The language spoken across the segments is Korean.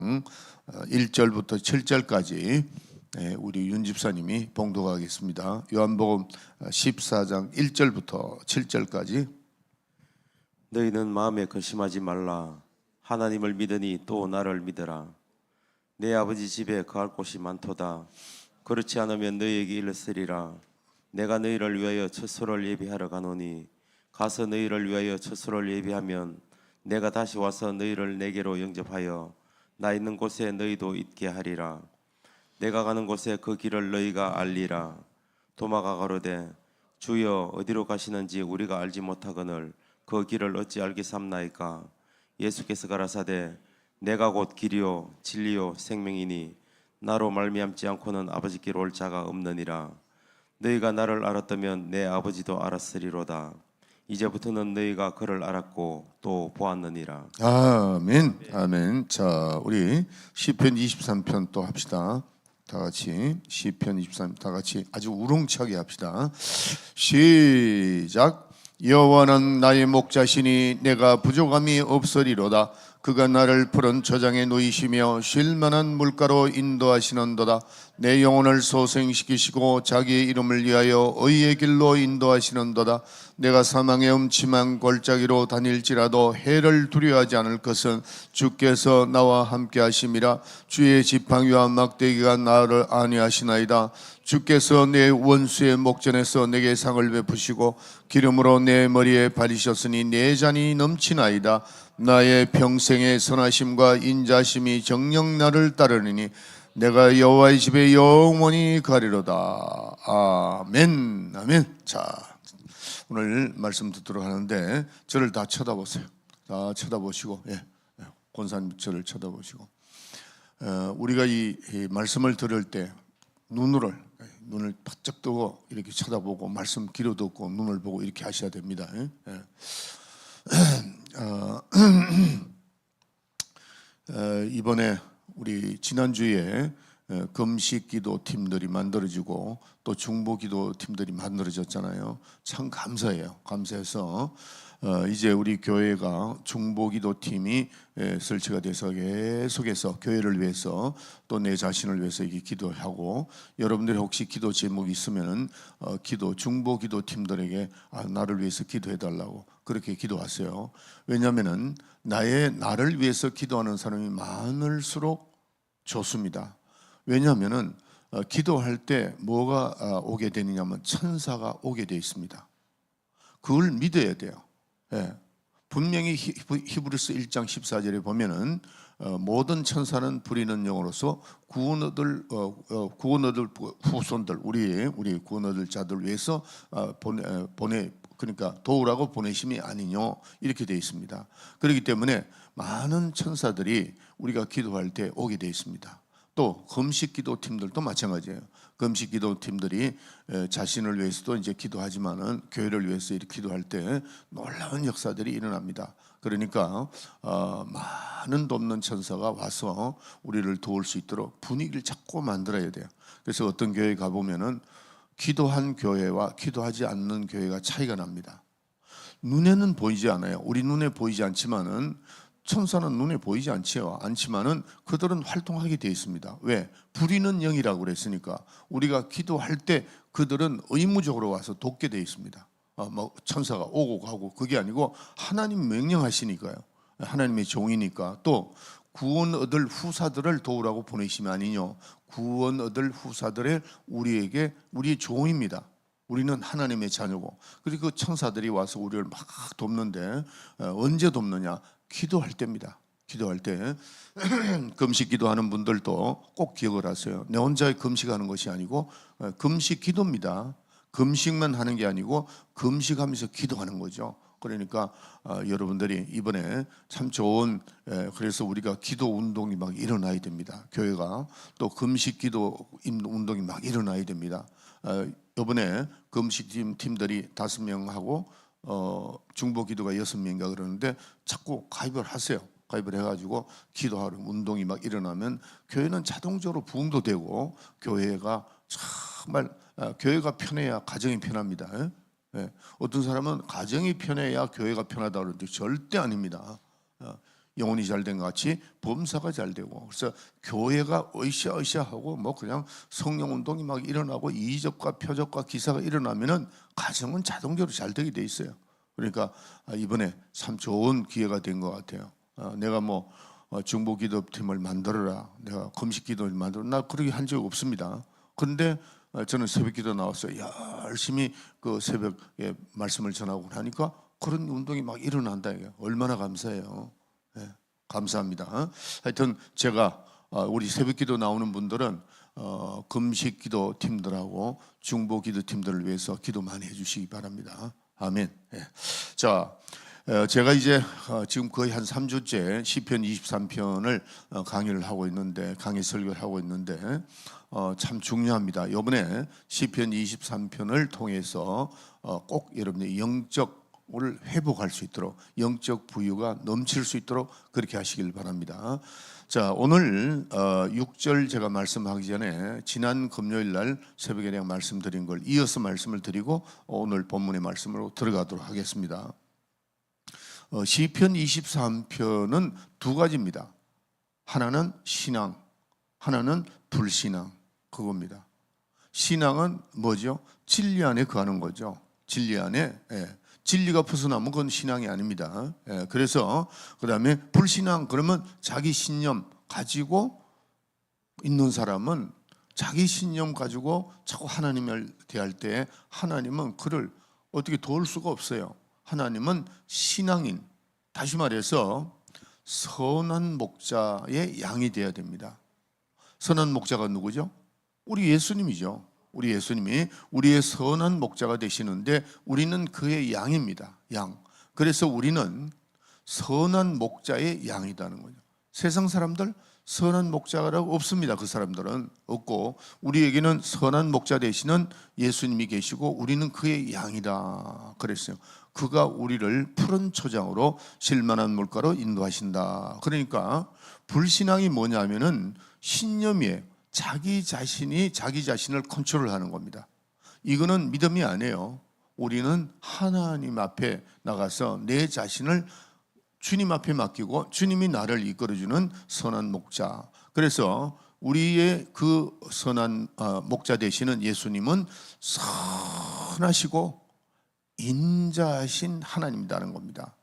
1절부터 7절까지 우리 윤 집사님이 봉독하겠습니다. 요한복음 14장 1절부터 7절까지. 너희는 마음에 근심하지 말라. 하나님을 믿으니 또 나를 믿으라. 내 아버지 집에 거할 곳이 많도다. 그렇지 않으면 너희에게 일렀으리라. 내가 너희를 위하여 처소를 예비하러 가노니 가서 너희를 위하여 처소를 예비하면 내가 다시 와서 너희를 내게로 영접하여 나 있는 곳에 너희도 있게 하리라. 내가 가는 곳에 그 길을 너희가 알리라. 도마가 가로되 주여 어디로 가시는지 우리가 알지 못하거늘 그 길을 어찌 알겠삼나이까. 예수께서 가라사대 내가 곧 길이요 진리요 생명이니 나로 말미암지 않고는 아버지께로 올 자가 없느니라. 너희가 나를 알았다면 내 아버지도 알았으리로다. 이제부터는 너희가 그를 알았고 또 보았느니라. 아멘. 아멘. 자, 우리 시편 23편 또 합시다. 다 같이 시편 23편 다 같이 아주 우렁차게 합시다. 시작. 여호와는 나의 목자시니 내가 부족함이 없으리로다. 그가 나를 푸른 저장에 누이시며 쉴 만한 물가로 인도하시는도다. 내 영혼을 소생시키시고 자기의 이름을 위하여 의의 길로 인도하시는도다. 내가 사망의 음침한 골짜기로 다닐지라도 해를 두려워하지 않을 것은 주께서 나와 함께 하심이라. 주의 지팡이와 막대기가 나를 안위하시나이다. 주께서 내 원수의 목전에서 내게 상을 베푸시고 기름으로 내 머리에 바르셨으니 내 잔이 넘치나이다. 나의 평생의 선하심과 인자심이 정녕 나를 따르니 내가 여호와의 집에 영원히 가리로다. 아멘. 아멘. 자, 오늘 말씀 듣도록 하는데 저를 다 쳐다보세요. 다 쳐다보시고, 권사님 저를 쳐다보시고, 우리가 이 말씀을 들을 때 눈을 바짝 뜨고 이렇게 쳐다보고 말씀 귀로 듣고 눈을 보고 이렇게 하셔야 됩니다. 이번에 우리 지난주에 금식 기도 팀들이 만들어지고 또 중보 기도 팀들이 만들어졌잖아요. 참 감사해요. 감사해서 이제 우리 교회가 중보 기도 팀이 설치가 돼서 계속해서 교회를 위해서 또 내 자신을 위해서 이렇게 기도하고, 여러분들이 혹시 기도 제목이 있으면은 기도 중보 기도 팀들에게 나를 위해서 기도해 달라고 그렇게 기도하세요. 왜냐하면은 나를 위해서 기도하는 사람이 많을수록 좋습니다. 왜냐하면은 기도할 때 뭐가 오게 되느냐면 천사가 오게 되어 있습니다. 그걸 믿어야 돼요. 분명히 히브리서 1장 14절에 보면은 모든 천사는 부리는 영으로서 구원 얻을 후손들, 우리 구원 얻을 자들 위해서 그러니까 도우라고 보내심이 아니뇨, 이렇게 되어 있습니다. 그렇기 때문에 많은 천사들이 우리가 기도할 때 오게 되어 있습니다. 또 금식 기도 팀들도 마찬가지예요. 금식 기도 팀들이 자신을 위해서도 이제 기도하지만은 교회를 위해서 이렇게 기도할 때 놀라운 역사들이 일어납니다. 그러니까 많은 돕는 천사가 와서 우리를 도울 수 있도록 분위기를 자꾸 만들어야 돼요. 그래서 어떤 교회 가보면은 기도한 교회와 기도하지 않는 교회가 차이가 납니다. 눈에는 보이지 않아요. 우리 눈에 보이지 않지만은 천사는 눈에 보이지 않지만은 그들은 활동하게 되어 있습니다. 왜? 부리는 영이라고 그랬으니까 우리가 기도할 때 그들은 의무적으로 와서 돕게 되어 있습니다. 천사가 오고 가고 그게 아니고 하나님 명령하시니까요. 하나님의 종이니까. 또 구원 얻을 후사들을 도우라고 보내심이 아니뇨. 구원 얻을 후사들의 우리의 종입니다. 우리는 하나님의 자녀고, 그리고 그 천사들이 와서 우리를 막 돕는데 언제 돕느냐? 기도할 때입니다. 기도할 때 금식 기도하는 분들도 꼭 기억을 하세요. 내 혼자 금식하는 것이 아니고 금식 기도입니다. 금식만 하는 게 아니고 금식하면서 기도하는 거죠. 그러니까 여러분들이 이번에 참 좋은, 그래서 우리가 기도 운동이 막 일어나야 됩니다. 교회가 또 금식 기도 운동이 막 일어나야 됩니다. 이번에 금식 팀들이 5명하고 중보 기도가 6명인가 그러는데 자꾸 가입을 하세요. 가입을 해가지고 기도하는 운동이 막 일어나면 교회는 자동적으로 부흥도 되고, 교회가 정말 교회가 편해야 가정이 편합니다. 어떤 사람은 가정이 편해야 교회가 편하다고 그러는데 절대 아닙니다. 영혼이 잘 된 것 같이 범사가 잘 되고, 그래서 교회가 으쌰으쌰하고 뭐 그냥 성령 운동이 막 일어나고 이적과 표적과 기사가 일어나면은 가정은 자동적으로 잘 되게 돼 있어요. 그러니까 이번에 참 좋은 기회가 된 것 같아요. 내가 뭐 중보기도팀을 만들어라, 내가 금식기도를 만들어, 나 그렇게 한 적 없습니다. 그런데 저는 새벽기도 나와서 열심히 그 새벽에 말씀을 전하고 하니까 그런 운동이 막 일어난다. 이게 얼마나 감사해요. 예, 감사합니다. 하여튼 제가 우리 새벽기도 나오는 분들은 금식기도 팀들하고 중보기도 팀들을 위해서 기도 많이 해주시기 바랍니다. 아멘. 예. 자, 제가 이제 지금 거의 한 3주째 시편 23편을 강의를 하고 있는데, 강의 설교를 하고 있는데 참 중요합니다. 이번에 시편 23편을 통해서 꼭 여러분의 영적을 회복할 수 있도록, 영적 부유가 넘칠 수 있도록 그렇게 하시길 바랍니다. 자, 오늘 6절 제가 말씀하기 전에 지난 금요일 날 새벽에 내가 말씀드린 걸 이어서 말씀을 드리고 오늘 본문의 말씀으로 들어가도록 하겠습니다. 시편 23편은 두 가지입니다. 하나는 신앙, 하나는 불신앙, 그겁니다. 신앙은 뭐죠? 진리 안에 거하는 거죠. 진리 안에, 진리가 벗어나면 그건 신앙이 아닙니다. 그래서 그 다음에 불신앙, 그러면 자기 신념 가지고 있는 사람은 자기 신념 가지고 자꾸 하나님을 대할 때 하나님은 그를 어떻게 도울 수가 없어요. 하나님은 신앙인, 다시 말해서 선한 목자의 양이 되어야 됩니다. 선한 목자가 누구죠? 우리 예수님이죠. 우리 예수님이 우리의 선한 목자가 되시는데 우리는 그의 양입니다. 양. 그래서 우리는 선한 목자의 양이라는 거죠. 세상 사람들 선한 목자라고 없습니다. 그 사람들은 없고, 우리에게는 선한 목자 되시는 예수님이 계시고 우리는 그의 양이다 그랬어요. 그가 우리를 푸른 초장으로 실만한 물가로 인도하신다. 그러니까 불신앙이 뭐냐면은 신념이에요. 자기 자신이 자기 자신을 컨트롤하는 겁니다. 이거는 믿음이 아니에요. 우리는 하나님 앞에 나가서 내 자신을 주님 앞에 맡기고 주님이 나를 이끌어주는 선한 목자. 그래서 우리의 그 선한 목자 되시는 예수님은 선하시고 인자하신 하나님이라는 겁니다.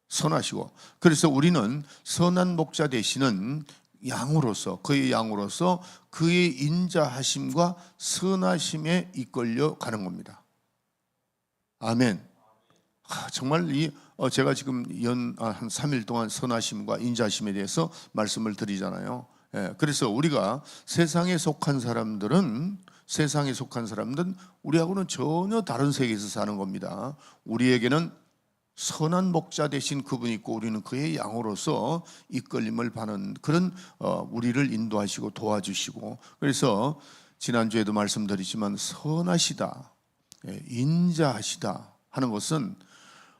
선하시고, 그래서 우리는 선한 목자 되시는 양으로서, 그의 양으로서 그의 인자하심과 선하심에 이끌려 가는 겁니다. 아멘. 정말 제가 지금 한 3일 동안 선하심과 인자하심에 대해서 말씀을 드리잖아요. 그래서 우리가 세상에 속한 사람들은 우리하고는 전혀 다른 세계에서 사는 겁니다. 우리에게는 선한 목자 되신 그분이 있고 우리는 그의 양으로서 이끌림을 받는 그런 우리를 인도하시고 도와주시고, 그래서 지난주에도 말씀드리지만 선하시다, 인자하시다 하는 것은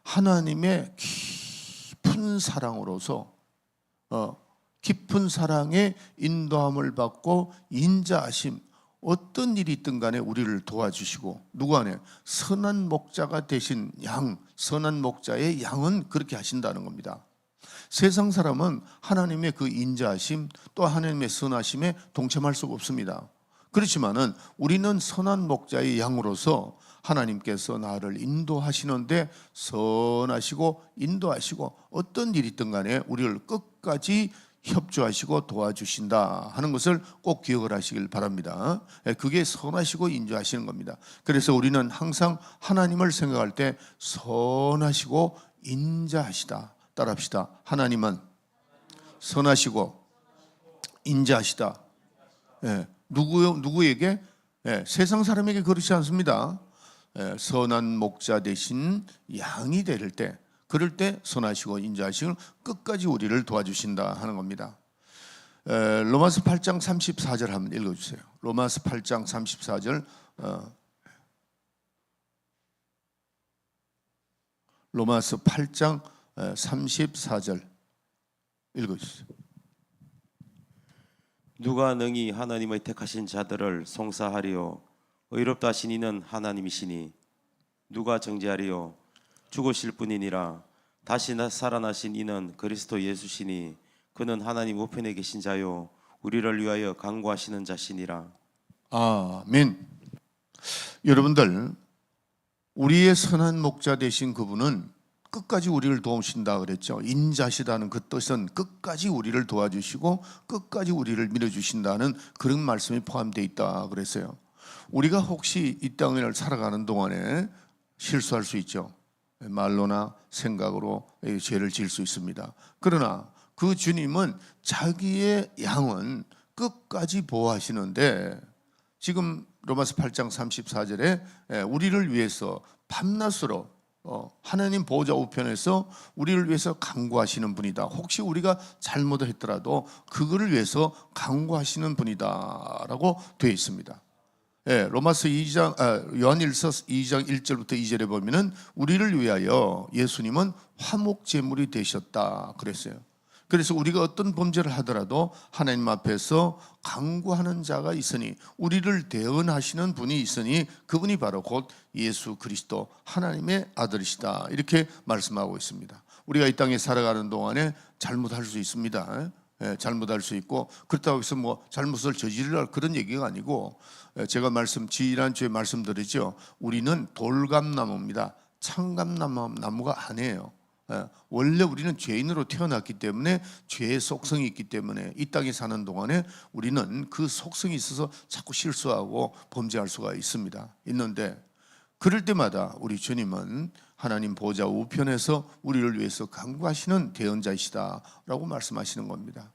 하나님의 깊은 사랑으로서 깊은 사랑의 인도함을 받고 인자하심, 어떤 일이 있든 간에 우리를 도와주시고, 누구 안에? 선한 목자가 되신 양, 선한 목자의 양은 그렇게 하신다는 겁니다. 세상 사람은 하나님의 그 인자하심 또 하나님의 선하심에 동참할 수가 없습니다. 그렇지만은 우리는 선한 목자의 양으로서 하나님께서 나를 인도하시는데 선하시고 인도하시고 어떤 일이 있든 간에 우리를 끝까지 협조하시고 도와주신다 하는 것을 꼭 기억을 하시길 바랍니다. 그게 선하시고 인자하시는 겁니다. 그래서 우리는 항상 하나님을 생각할 때 선하시고 인자하시다. 따라합시다. 하나님은 선하시고 인자하시다. 누구에게? 세상 사람에게 그렇지 않습니다. 선한 목자 대신 양이 될 때, 그럴 때 선하시고 인자하시고 끝까지 우리를 도와주신다 하는 겁니다. 로마서 8장 34절 한번 읽어주세요. 로마서 8장 34절. 로마서 8장 34절 읽어주세요. 누가 능히 하나님의 택하신 자들을 송사하리요? 의롭다 하신 이는 하나님이시니 누가 정죄하리요? 죽으실 뿐이니라. 다시 살아나신 이는 그리스도 예수시니 그는 하나님 우편에 계신 자요 우리를 위하여 간구하시는 자시니라. 아멘. 여러분들, 우리의 선한 목자 되신 그분은 끝까지 우리를 도우신다 그랬죠. 인자시다는 그 뜻은 끝까지 우리를 도와주시고 끝까지 우리를 밀어주신다는 그런 말씀이 포함되어 있다 그랬어요. 우리가 혹시 이 땅을 살아가는 동안에 실수할 수 있죠. 말로나 생각으로 죄를 지을 수 있습니다. 그러나 그 주님은 자기의 양은 끝까지 보호하시는데, 지금 로마서 8장 34절에 우리를 위해서 밤낮으로 하나님 보호자 우편에서 우리를 위해서 간구하시는 분이다. 혹시 우리가 잘못을 했더라도 그거를 위해서 간구하시는 분이다라고 되어 있습니다. 로마서 2장, 요한일서 2장 1절부터 2절에 보면은 우리를 위하여 예수님은 화목 제물이 되셨다 그랬어요. 그래서 우리가 어떤 범죄를 하더라도 하나님 앞에서 간구하는 자가 있으니, 우리를 대언하시는 분이 있으니 그분이 바로 곧 예수 그리스도 하나님의 아들이시다, 이렇게 말씀하고 있습니다. 우리가 이 땅에 살아가는 동안에 잘못할 수 있습니다. 잘못할 수 있고, 그렇다고 해서 뭐 잘못을 저지르라 그런 얘기가 아니고, 제가 지난주에 말씀드렸죠. 우리는 돌감나무입니다. 창감나무가 아니에요. 원래 우리는 죄인으로 태어났기 때문에 죄의 속성이 있기 때문에 이 땅에 사는 동안에 우리는 그 속성이 있어서 자꾸 실수하고 범죄할 수가 있는데, 그럴 때마다 우리 주님은 하나님 보호자 우편에서 우리를 위해서 간구하시는 대언자이시다라고 말씀하시는 겁니다.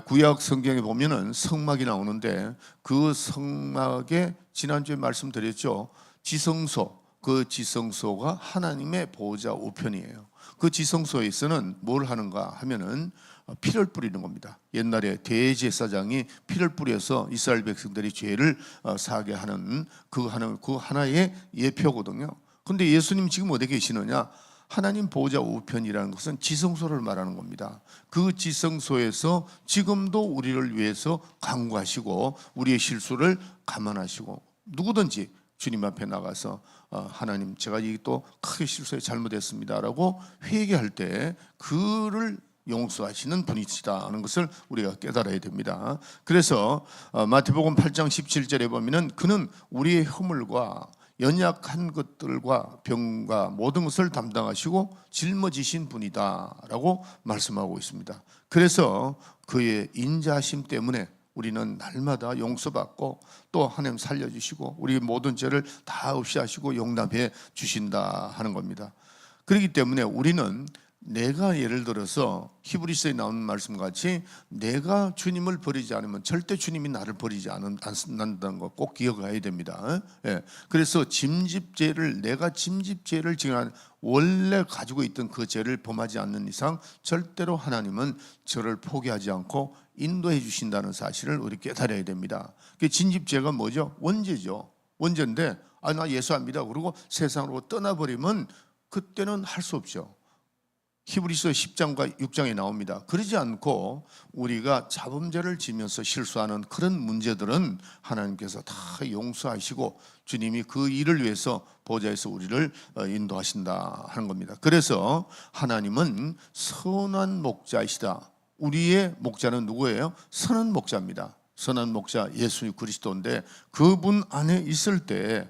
구약 성경에 보면은 성막이 나오는데, 그 성막에 지난주에 말씀드렸죠. 지성소, 그 지성소가 하나님의 보호자 우편이에요. 그 지성소에서는 뭘 하는가 하면은 피를 뿌리는 겁니다. 옛날에 대제사장이 피를 뿌려서 이스라엘 백성들이 죄를 사하게 하는 그 하나의 예표거든요. 그런데 예수님 지금 어디 계시느냐? 하나님 보호자 우편이라는 것은 지성소를 말하는 겁니다. 그 지성소에서 지금도 우리를 위해서 간구하시고 우리의 실수를 감안하시고, 누구든지 주님 앞에 나가서 하나님, 제가 이 또 크게 실수해 잘못했습니다라고 회개할 때 그를 용서하시는 분이시다는 것을 우리가 깨달아야 됩니다. 그래서 마태복음 8장 17절에 보면은 그는 우리의 허물과 연약한 것들과 병과 모든 것을 담당하시고 짊어지신 분이다라고 말씀하고 있습니다. 그래서 그의 인자하심 때문에 우리는 날마다 용서받고 또 하나님 살려주시고 우리 모든 죄를 다 없이 하시고 용납해 주신다 하는 겁니다. 그렇기 때문에 우리는, 내가 예를 들어서 히브리서에 나오는 말씀같이 내가 주님을 버리지 않으면 절대 주님이 나를 버리지 않는다는 거 꼭 기억해야 됩니다. 그래서 내가 짐집죄를 지금 원래 가지고 있던 그 죄를 범하지 않는 이상 절대로 하나님은 저를 포기하지 않고 인도해 주신다는 사실을 우리 깨달아야 됩니다. 그 짐집죄가 뭐죠? 원죄죠. 원죄인데 나 예수 안 믿어 그러고 세상으로 떠나버리면 그때는 할 수 없죠. 히브리서 10장과 6장에 나옵니다. 그러지 않고 우리가 자범죄를 지면서 실수하는 그런 문제들은 하나님께서 다 용서하시고 주님이 그 일을 위해서 보좌에서 우리를 인도하신다 하는 겁니다. 그래서 하나님은 선한 목자이시다. 우리의 목자는 누구예요? 선한 목자입니다. 선한 목자 예수 그리스도인데, 그분 안에 있을 때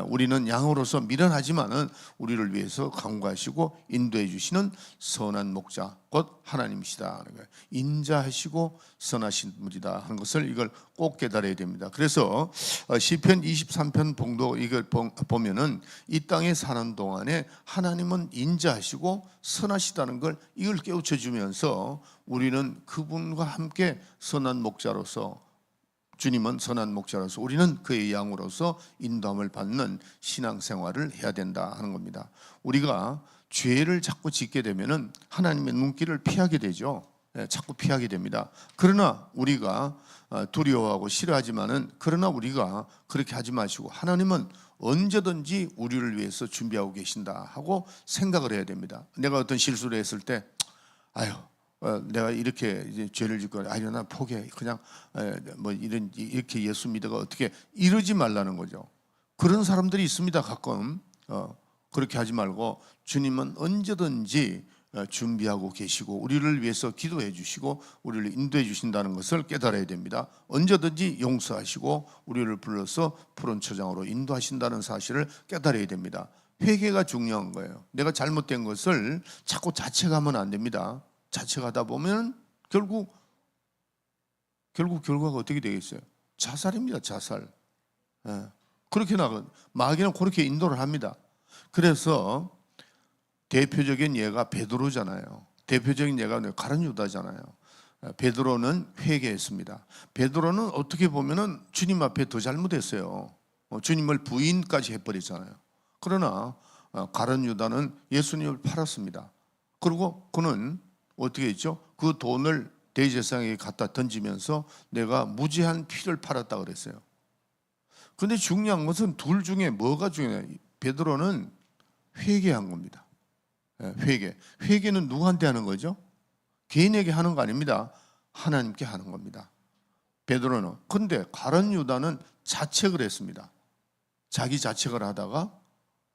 우리는 양으로서 미련하지만은 우리를 위해서 간구하시고 인도해 주시는 선한 목자 곧 하나님이시다. 인자하시고 선하신 분이다 하는 것을 이걸 꼭 깨달아야 됩니다. 그래서 시편 23편 봉도 이걸 보면은 이 땅에 사는 동안에 하나님은 인자하시고 선하시다는 걸 이걸 깨우쳐 주면서 우리는 그분과 함께 선한 목자로서, 주님은 선한 목자로서 우리는 그의 양으로서 인도함을 받는 신앙생활을 해야 된다 하는 겁니다. 우리가 죄를 자꾸 짓게 되면은 하나님의 눈길을 피하게 되죠. 자꾸 피하게 됩니다. 그러나 우리가 두려워하고 싫어하지만은, 그러나 우리가 그렇게 하지 마시고 하나님은 언제든지 우리를 위해서 준비하고 계신다 하고 생각을 해야 됩니다. 내가 어떤 실수를 했을 때 내가 이렇게 이제 죄를 짓고 나 포기해, 그냥 뭐 이렇게 예수 믿어가 어떻게, 이러지 말라는 거죠. 그런 사람들이 있습니다. 가끔 그렇게 하지 말고 주님은 언제든지 준비하고 계시고 우리를 위해서 기도해 주시고 우리를 인도해 주신다는 것을 깨달아야 됩니다. 언제든지 용서하시고 우리를 불러서 푸른 초장으로 인도하신다는 사실을 깨달아야 됩니다. 회개가 중요한 거예요. 내가 잘못된 것을 자꾸 자책하면 안 됩니다. 자책하다 보면 결국 결과가 어떻게 되겠어요? 자살입니다. 자살. 그렇게 마귀는 그렇게 인도를 합니다. 그래서 대표적인 예가 베드로잖아요. 대표적인 예가 가룟 유다잖아요. 베드로는 회개했습니다. 베드로는 어떻게 보면은 주님 앞에 더 잘못했어요. 주님을 부인까지 해버렸잖아요. 그러나 가룟 유다는 예수님을 팔았습니다. 그리고 그는 어떻게 했죠? 그 돈을 대제사장에게 갖다 던지면서 내가 무죄한 피를 팔았다 그랬어요. 근데 중요한 것은 둘 중에 뭐가 중요해요? 베드로는 회개한 겁니다. 회개는 누구한테 하는 거죠? 개인에게 하는 거 아닙니다. 하나님께 하는 겁니다. 베드로는. 근데 가룟 유다는 자책을 했습니다. 자기 자책을 하다가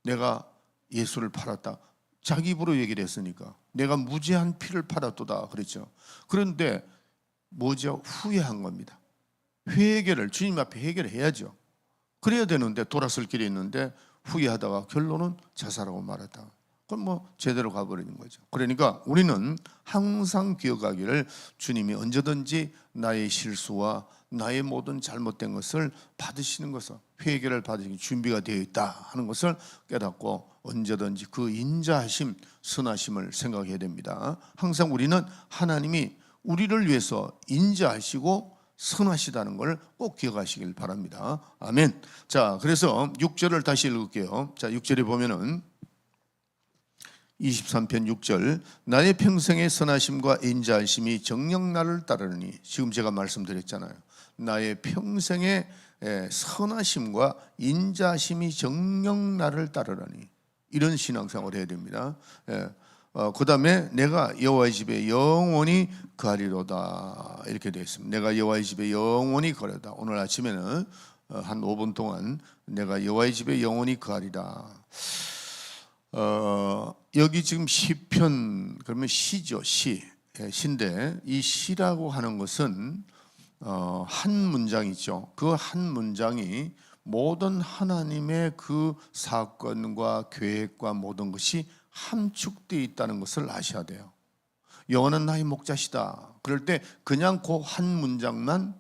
내가 예수를 팔았다. 자기 입으로 얘기를 했으니까 내가 무죄한 피를 팔았도다 그랬죠. 그런데 뭐죠? 후회한 겁니다. 회개를 주님 앞에 회개를 해야죠. 그래야 되는데 돌아설 길이 있는데 후회하다가 결론은 자살하고 말았다. 그건 뭐 제대로 가버리는 거죠. 그러니까 우리는 항상 기억하기를 주님이 언제든지 나의 실수와 나의 모든 잘못된 것을 받으시는 것을 회개를 받으시는 준비가 되어 있다 하는 것을 깨닫고 언제든지 그 인자하심, 선하심을 생각해야 됩니다. 항상 우리는 하나님이 우리를 위해서 인자하시고 선하시다는 걸 꼭 기억하시길 바랍니다. 아멘. 자, 그래서 6절을 다시 읽을게요. 자, 6절에 보면은 23편 6절 나의 평생의 선하심과 인자하심이 정녕 나를 따르니 지금 제가 말씀드렸잖아요. 나의 평생의 선하심과 인자하심이 정녕 나를 따르라니 이런 신앙생활을 해야 됩니다. 그 다음에 내가 여호와의 집에 영원히 거하리로다 이렇게 되어 있습니다. 내가 여호와의 집에 영원히 거하리로다. 오늘 아침에는 한 5분 동안 내가 여호와의 집에 영원히 거하리라. 여기 지금 시편 그러면 시죠. 시인데 이 시라고 하는 것은 한 문장이죠. 그 한 문장이 모든 하나님의 그 사건과 계획과 모든 것이 함축되어 있다는 것을 아셔야 돼요. 여호와는 나의 목자시다. 그럴 때 그냥 그 한 문장만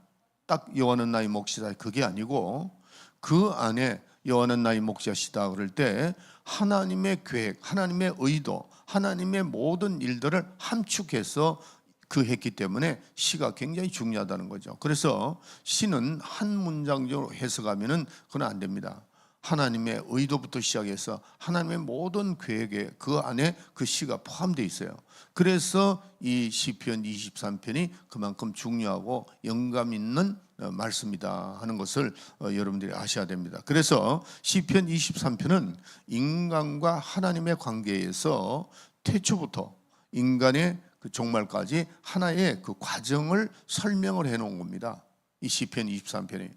딱 여호와는 나의 목자시다 그게 아니고 그 안에 여호와는 나의 목자시다 그럴 때 하나님의 계획, 하나님의 의도, 하나님의 모든 일들을 함축해서 그 했기 때문에 시가 굉장히 중요하다는 거죠. 그래서 시는 한 문장적으로 해석하면은 그건 안 됩니다. 하나님의 의도부터 시작해서 하나님의 모든 계획에 그 안에 그 시가 포함되어 있어요. 그래서 이 시편 23편이 그만큼 중요하고 영감 있는 말씀이다 하는 것을 여러분들이 아셔야 됩니다. 그래서 시편 23편은 인간과 하나님의 관계에서 태초부터 인간의 그 종말까지 하나의 그 과정을 설명을 해 놓은 겁니다. 이 시편 23편이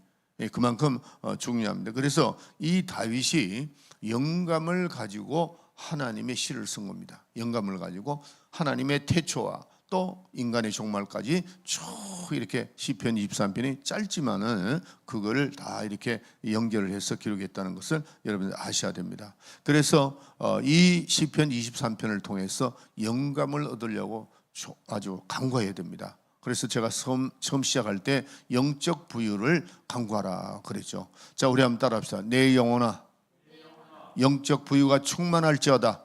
그만큼 중요합니다. 그래서 이 다윗이 영감을 가지고 하나님의 시를 쓴 겁니다. 영감을 가지고 하나님의 태초와 또 인간의 종말까지 쭉 이렇게 시편 23편이 짧지만은 그거를 다 이렇게 연결을 해서 기록했다는 것을 여러분들 아셔야 됩니다. 그래서 이 시편 23편을 통해서 영감을 얻으려고 아주 간구해야 됩니다. 그래서 제가 처음 시작할 때 영적 부유를 간구하라 그랬죠. 자, 우리 한번 따라합시다. 내 영혼아 영적 부유가 충만할지어다.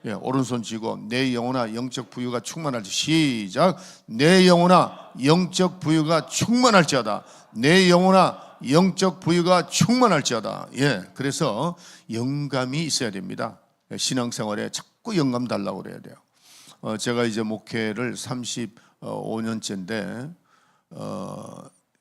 예, 오른손 쥐고 내 영혼아 영적 부유가 충만할지. 시작. 내 영혼아 영적 부유가 충만할지어다. 내 영혼아 영적 부유가 충만할지어다. 예, 그래서 영감이 있어야 됩니다. 신앙생활에 자꾸 영감 달라고 그래야 돼요. 제가 이제 목회를 35년째인데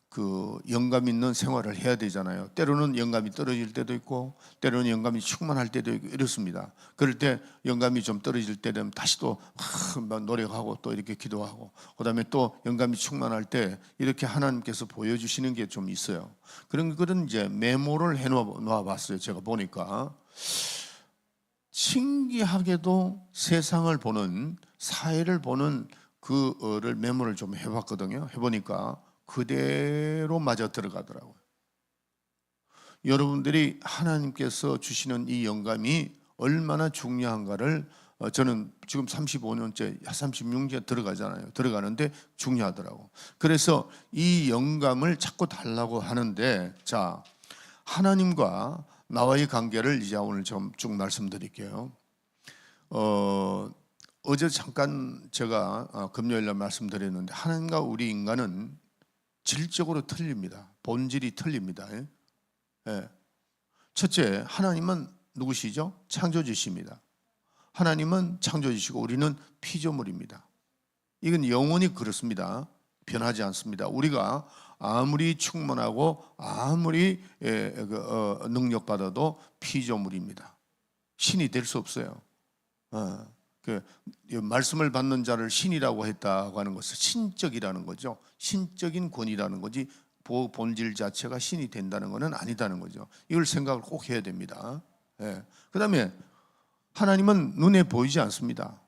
그 영감 있는 생활을 해야 되잖아요. 때로는 영감이 떨어질 때도 있고 때로는 영감이 충만할 때도 있고 이렇습니다. 그럴 때 영감이 좀 떨어질 때 되면 다시 또 노력하고 또 이렇게 기도하고 그다음에 또 영감이 충만할 때 이렇게 하나님께서 보여주시는 게 좀 있어요. 그런 이제 메모를 해놓아 봤어요. 제가 보니까 신기하게도 세상을 보는, 사회를 보는 그를 메모를 좀 해봤거든요. 해보니까 그대로 맞아 들어가더라고요. 여러분들이 하나님께서 주시는 이 영감이 얼마나 중요한가를 저는 지금 35년째, 36년째 들어가잖아요. 들어가는데 중요하더라고. 그래서 이 영감을 자꾸 달라고 하는데, 자, 하나님과 나와의 관계를 이제 오늘 좀 쭉 말씀드릴게요. 어제 잠깐 제가 금요일날 말씀드렸는데, 하나님과 우리 인간은 질적으로 틀립니다. 본질이 틀립니다. 예. 첫째, 하나님은 누구시죠? 창조주십니다. 하나님은 창조주시고 우리는 피조물입니다. 이건 영원히 그렇습니다. 변하지 않습니다. 우리가 아무리 충만하고 아무리 능력받아도 피조물입니다. 신이 될 수 없어요. 그 말씀을 받는 자를 신이라고 했다고 하는 것은 신적이라는 거죠. 신적인 권위라는 거지 본질 자체가 신이 된다는 것은 아니다는 거죠. 이걸 생각을 꼭 해야 됩니다. 그 다음에 하나님은 눈에 보이지 않습니다.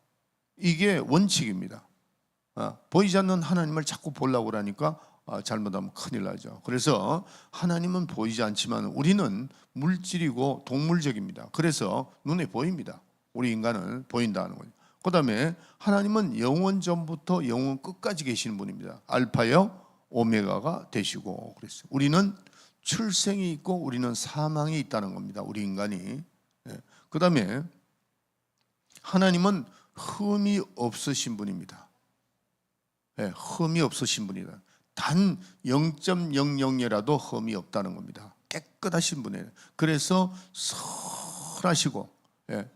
이게 원칙입니다. 보이지 않는 하나님을 자꾸 보려고 그러니까 잘못하면 큰일 나죠. 그래서 하나님은 보이지 않지만 우리는 물질이고 동물적입니다. 그래서 눈에 보입니다. 우리 인간은 보인다는 거죠. 그 다음에 하나님은 영원 전부터 영원 끝까지 계시는 분입니다. 알파요 오메가가 되시고 그랬어요. 우리는 출생이 있고 우리는 사망이 있다는 겁니다. 우리 인간이. 그 다음에 하나님은 흠이 없으신 분입니다. 흠이 없으신 분이다. 단 0.00이라도 흠이 없다는 겁니다. 깨끗하신 분이에요. 그래서 선하시고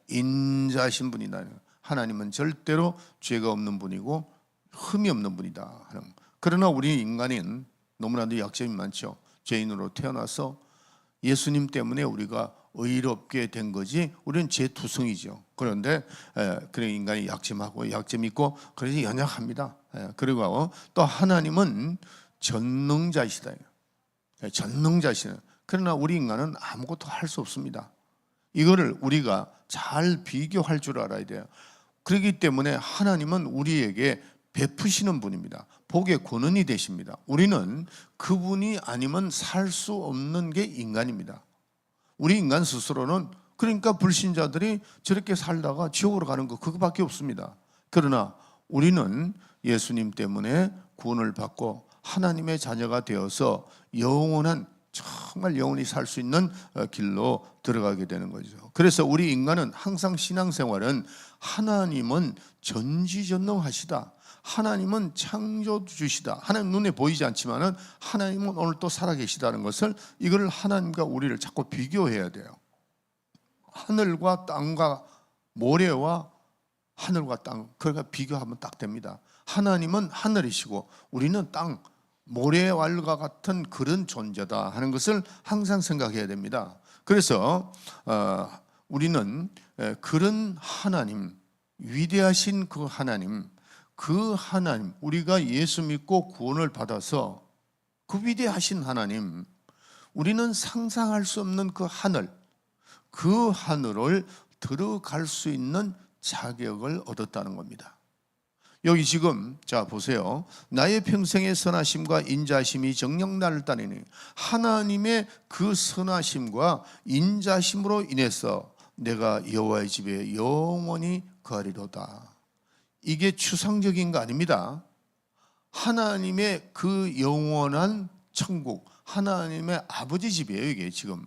인자하신 분이다. 하나님은 절대로 죄가 없는 분이고 흠이 없는 분이다. 그러나 우리 인간인 너무나도 약점이 많죠. 죄인으로 태어나서 예수님 때문에 우리가 의롭게 된 거지 우리는 죄투성이죠. 그런데 그런 인간이 약점하고 약점이 있고 그래서 연약합니다. 그리고 또 하나님은 전능자이시다. 전능자시다. 그러나 우리 인간은 아무것도 할 수 없습니다. 이거를 우리가 잘 비교할 줄 알아야 돼요. 그렇기 때문에 하나님은 우리에게 베푸시는 분입니다. 복의 권원이 되십니다. 우리는 그분이 아니면 살 수 없는 게 인간입니다. 우리 인간 스스로는 그러니까 불신자들이 저렇게 살다가 지옥으로 가는 거 그거밖에 없습니다. 그러나 우리는 예수님 때문에 구원을 받고 하나님의 자녀가 되어서 영원한 정말 영원히 살 수 있는 길로 들어가게 되는 거죠. 그래서 우리 인간은 항상 신앙생활은 하나님은 전지전능하시다. 하나님은 창조주시다. 하나님 눈에 보이지 않지만은 하나님은 오늘 또 살아계시다는 것을 이걸 하나님과 우리를 자꾸 비교해야 돼요. 하늘과 땅과 모래와 하늘과 땅 그러니까 비교하면 딱 됩니다. 하나님은 하늘이시고 우리는 땅 모래알과 같은 그런 존재다 하는 것을 항상 생각해야 됩니다. 그래서 우리는 그런 하나님, 위대하신 그 하나님 우리가 예수 믿고 구원을 받아서 그 위대하신 하나님, 우리는 상상할 수 없는 그 하늘을 들어갈 수 있는 자격을 얻었다는 겁니다. 여기 지금 자 보세요. 나의 평생의 선하심과 인자심이 정녕 나를 따르니 하나님의 그 선하심과 인자심으로 인해서 내가 여호와의 집에 영원히 거하리로다. 이게 추상적인 거 아닙니다. 하나님의 그 영원한 천국, 하나님의 아버지 집이에요. 이게 지금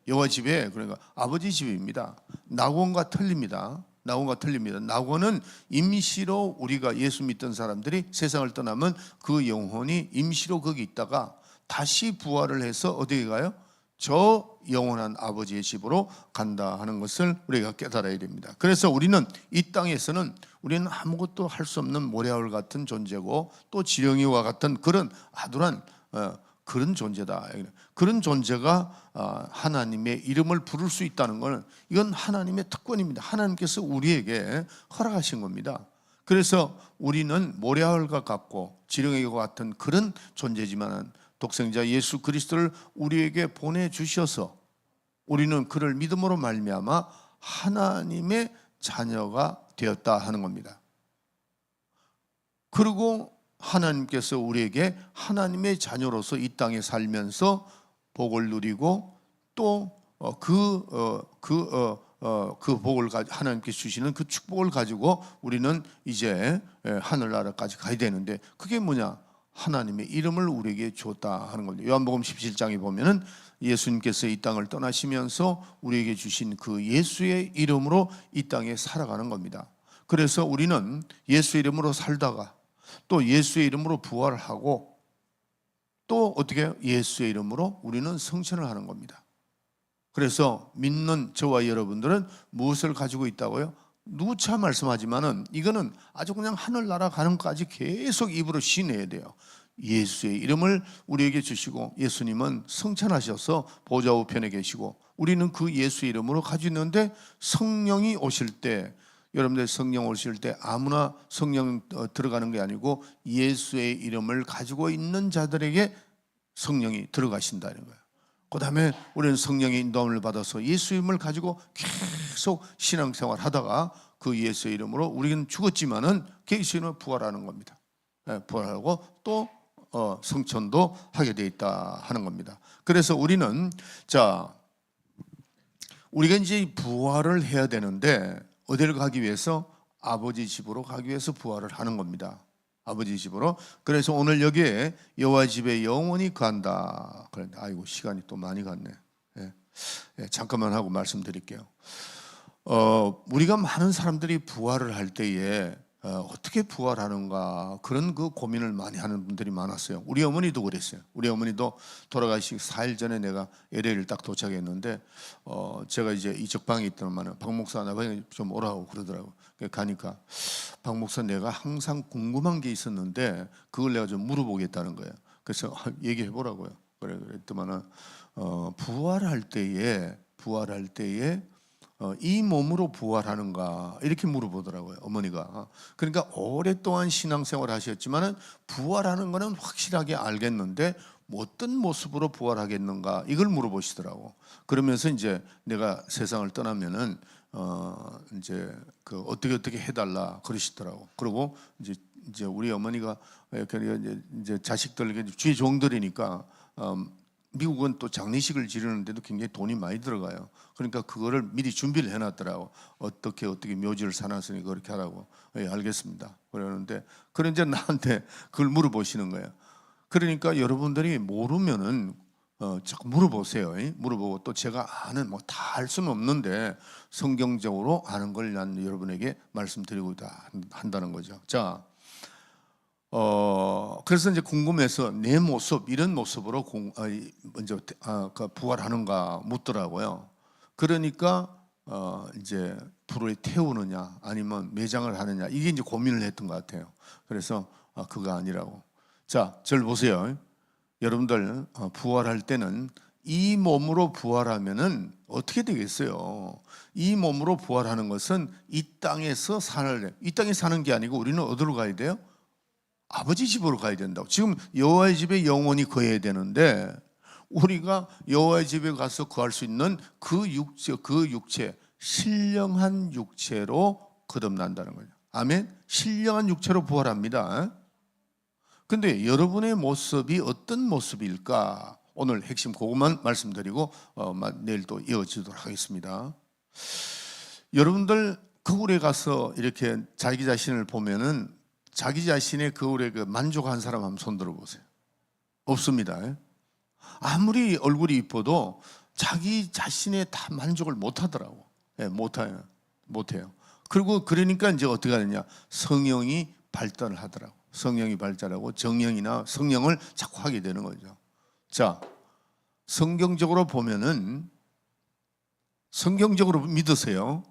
여호와 집에 그러니까 아버지 집입니다. 낙원과 틀립니다. 낙원은 임시로 우리가 예수 믿던 사람들이 세상을 떠나면 그 영혼이 임시로 거기 있다가 다시 부활을 해서 어디에 가요? 저 영원한 아버지의 집으로 간다 하는 것을 우리가 깨달아야 됩니다. 그래서 우리는 이 땅에서는 우리는 아무것도 할 수 없는 모래알 같은 존재고 또 지렁이와 같은 그런 아둔한 그런 존재다. 그런 존재가 하나님의 이름을 부를 수 있다는 것은 이건 하나님의 특권입니다. 하나님께서 우리에게 허락하신 겁니다. 그래서 우리는 모래알과 같고 지렁이와 같은 그런 존재지만 독생자 예수 그리스도를 우리에게 보내주셔서 우리는 그를 믿음으로 말미암아 하나님의 자녀가 되었다 하는 겁니다. 그리고 하나님께서 우리에게 하나님의 자녀로서 이 땅에 살면서 복을 누리고 또 그 복을 하나님께서 주시는 그 축복을 가지고 우리는 이제 하늘나라까지 가야 되는데, 그게 뭐냐? 하나님의 이름을 우리에게 주었다 하는 겁니다. 요한복음 17장에 보면은 예수님께서 이 땅을 떠나시면서 우리에게 주신 그 예수의 이름으로 이 땅에 살아가는 겁니다. 그래서 우리는 예수의 이름으로 살다가 또 예수의 이름으로 부활을 하고 또 어떻게 예수의 이름으로 우리는 성천을 하는 겁니다. 그래서 믿는 저와 여러분들은 무엇을 가지고 있다고요? 누차 말씀하지만은 이거는 아주 그냥 하늘나라 가는 것까지 계속 입으로 시내야 돼요. 예수의 이름을 우리에게 주시고, 예수님은 성천하셔서 보좌 우편에 계시고, 우리는 그 예수의 이름으로 가지고 있는데, 성령이 오실 때, 여러분들 성령 오실 때 아무나 성령 들어가는 게 아니고 예수의 이름을 가지고 있는 자들에게 성령이 들어가신다는 거예요. 그 다음에 우리는 성령의 인도함을 받아서 예수 이름을 가지고 계속 신앙생활 하다가 그 예수의 이름으로 우리는 죽었지만은 예수 이름으로 부활하는 겁니다. 부활하고 또 성천도 하게 돼 있다 하는 겁니다. 그래서 우리는 우리가 이제 부활을 해야 되는데 어디를 가기 위해서? 아버지 집으로 가기 위해서 부활을 하는 겁니다. 아버지 집으로. 그래서 오늘 여기에 여호와 집에 영원히 간다. 그런데 아이고 시간이 또 많이 갔네. 잠깐만 하고 말씀드릴게요. 우리가 많은 사람들이 부활을 할 때에 어떻게 부활하는가 그런 그 고민을 많이 하는 분들이 많았어요. 우리 어머니도 그랬어요. 우리 어머니도 돌아가시기 4일 전에 내가 LA를 딱 도착했는데 제가 이제 이쪽 방에 있더만은 박 목사 나 방에 좀 오라고 그러더라고. 가니까 박 목사 내가 항상 궁금한 게 있었는데 그걸 내가 좀 물어보겠다는 거예요. 그래서 얘기해 보라고요. 그랬더만은 부활할 때에 이 몸으로 부활하는가 이렇게 물어보더라고요, 어머니가. 그러니까 오랫동안 신앙생활 하셨지만은 부활하는 거는 확실하게 알겠는데 어떤 모습으로 부활하겠는가 이걸 물어보시더라고. 그러면서 이제 내가 세상을 떠나면은 이제 그 어떻게 해달라 그러시더라고. 그리고 이제 우리 어머니가 이제 자식들 주의 종들이니까 미국은 또 장례식을 지르는데도 굉장히 돈이 많이 들어가요. 그러니까 그거를 미리 준비를 해놨더라고. 어떻게 묘지를 사놨으니 그렇게 하라고. 예, 알겠습니다. 그러는데 이제 나한테 그걸 물어보시는 거예요. 그러니까 여러분들이 모르면은 자꾸 물어보세요. 물어보고 또 제가 아는 뭐 다 알 수는 없는데 성경적으로 아는 걸 난 여러분에게 말씀드리고 한다는 거죠. 자. 그래서 이제 궁금해서 내 모습 이런 모습으로 먼저 부활하는가 묻더라고요. 그러니까 이제 불을 태우느냐 아니면 매장을 하느냐 이게 이제 고민을 했던 것 같아요. 그래서 그거 아니라고. 자, 저를 보세요. 여러분들 부활할 때는 이 몸으로 부활하면은 어떻게 되겠어요? 이 몸으로 부활하는 것은 이 땅에서 이 땅에 사는 게 아니고 우리는 어디로 가야 돼요? 아버지 집으로 가야 된다고. 지금 여호와의 집에 영원히 거해야 되는데 우리가 여호와의 집에 가서 거할 수 있는 그 육체 신령한 육체로 거듭난다는 거죠. 아멘. 신령한 육체로 부활합니다. 근데 여러분의 모습이 어떤 모습일까? 오늘 핵심 그것만 말씀드리고 내일 또 이어지도록 하겠습니다. 여러분들 거울에 가서 이렇게 자기 자신을 보면은 자기 자신의 거울에 만족한 사람 한번 손 들어보세요. 없습니다. 아무리 얼굴이 이뻐도 자기 자신에 다 만족을 못 하더라고. 못해요. 그리고 그러니까 이제 어떻게 하느냐? 성령이 발달을 하더라고. 성령이 발달하고 정령이나 성령을 자꾸 하게 되는 거죠. 자, 성경적으로 보면은 성경적으로 믿으세요.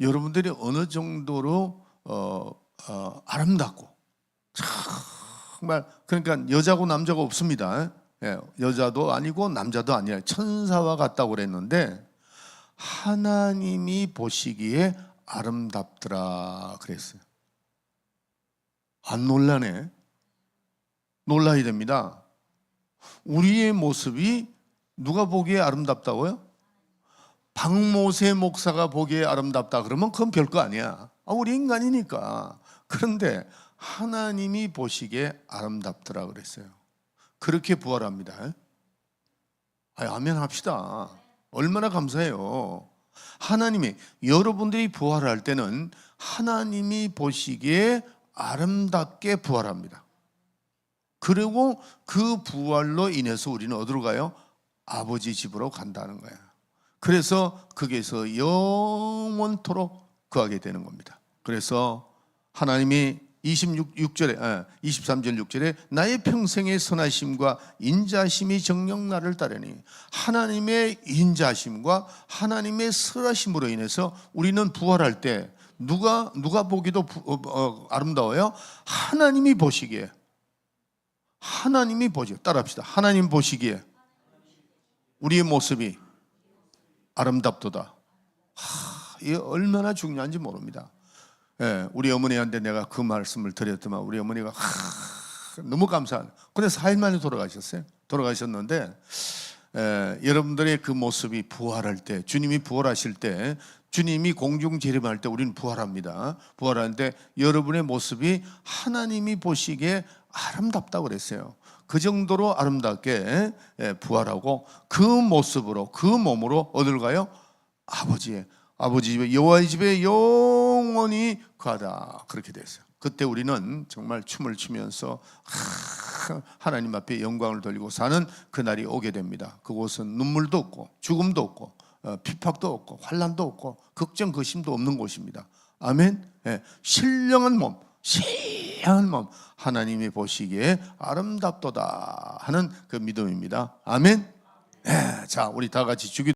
여러분들이 어느 정도로 아름답고 정말 그러니까 여자고 남자가 없습니다. 여자도 아니고 남자도 아니야. 천사와 같다고 그랬는데 하나님이 보시기에 아름답더라 그랬어요. 안 놀라네? 놀라야 됩니다. 우리의 모습이 누가 보기에 아름답다고요? 박모세 목사가 보기에 아름답다 그러면 그건 별거 아니야. 우리 인간이니까. 그런데 하나님이 보시기에 아름답더라 그랬어요. 그렇게 부활합니다. 아멘 합시다. 얼마나 감사해요. 하나님이, 여러분들이 부활할 때는 하나님이 보시기에 아름답게 부활합니다. 그리고 그 부활로 인해서 우리는 어디로 가요? 아버지 집으로 간다는 거야. 그래서 거기에서 영원토록 거하게 되는 겁니다. 그래서 하나님이 23절 6절에 나의 평생의 선하심과 인자심이 정녕 나를 따르니, 하나님의 인자심과 하나님의 선하심으로 인해서 우리는 부활할 때 누가 보기도 아름다워요? 하나님이 보시기에. 하나님이 보시기에. 따라합시다. 하나님 보시기에 우리의 모습이 아름답도다. 이게 얼마나 중요한지 모릅니다. 우리 어머니한테 내가 그 말씀을 드렸더만 우리 어머니가 너무 감사한. 근데 4일 만에 돌아가셨어요. 돌아가셨는데 여러분들의 그 모습이 부활할 때, 주님이 부활하실 때, 주님이 공중 재림할 때 우리는 부활합니다. 부활하는데 여러분의 모습이 하나님이 보시기에 아름답다고 그랬어요. 그 정도로 아름답게 부활하고 그 모습으로, 그 몸으로 어딜 가요? 아버지 집에, 여호와의 집에 영원히 가다. 그렇게 됐어요. 그때 우리는 정말 춤을 추면서 하나님 앞에 영광을 돌리고 사는 그날이 오게 됩니다. 그곳은 눈물도 없고 죽음도 없고 핍박도 없고 환난도 없고 걱정 근심도 없는 곳입니다. 아멘. 신령한 몸, 시한 몸, 하나님이 보시기에 아름답도다 하는 그 믿음입니다. 아멘. 자, 우리 다 같이 주기